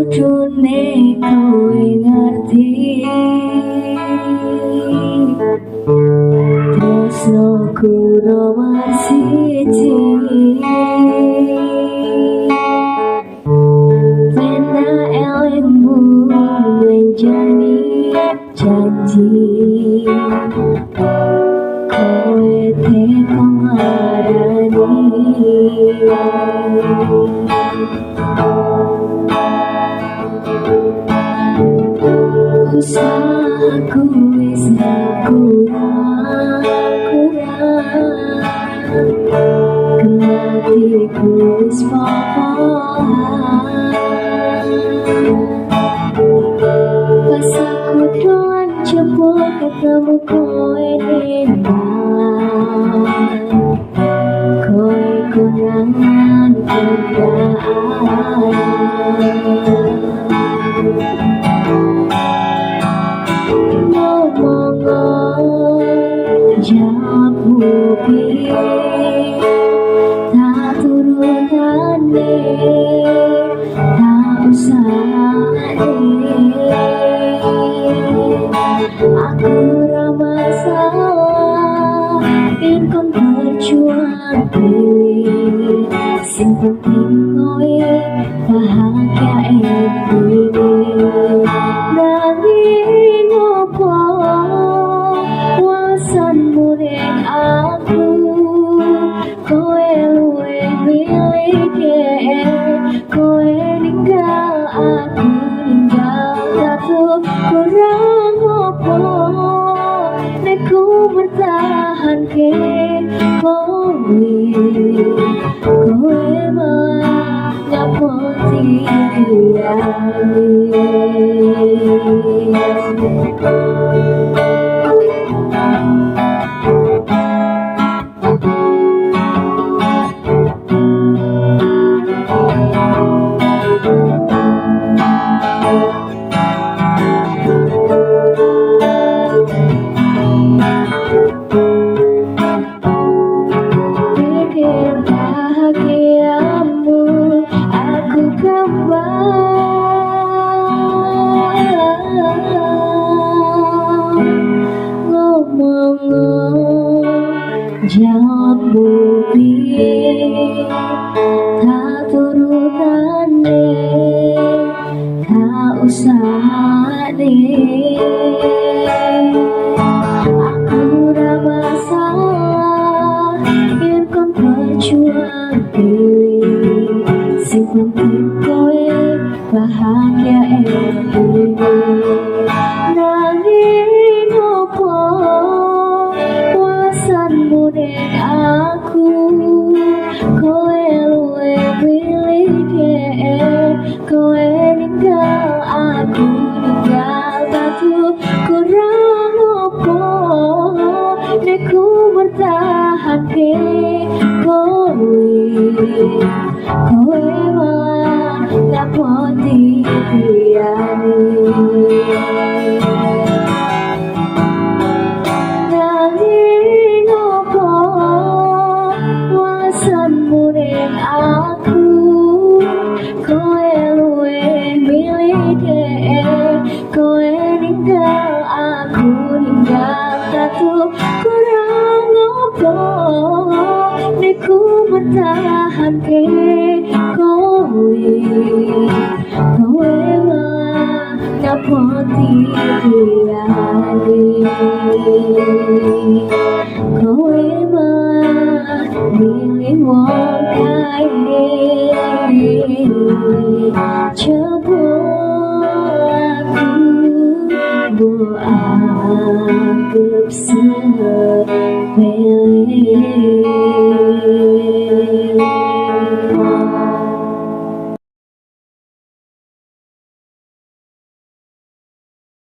kudune kowe ngerti tresnoku nomor siji pena elingmu menjadi janji kowe teko ngarani usahaku wis kurang kenatiku wis popohan pas aku doan jebol ketemu kowe nembang kowe konangan kendaan jawabmu piye tak turutane tak usah aku ora masalah yen kon berjuang dhewe sing penting kowe bahagia dhewe nanging opo wasanmu ning aku kowe luwe milih kowe ninggal aku ninggal satu kurang opo nek ku bertahan ke kowe malah ngapoti jawabmu piye tak turutane tak usahane aku ora masalah yen kon berjuang dhewe sing penting kowe bahagia dhewe nanging opo wasanmu ning aku kowe luwe milih kowe ninggal aku ninggal satu kurang opo nek ku bertahan ke kowe malah ngapoti liyane nanging opo wasanmu ning aku kowe luwe milih kowe ninggal aku ninggal satu kurang opo nek ku bertahan ke kowe malah ngapoti liyane kowe malah milih wong kae coba aku anggap sepele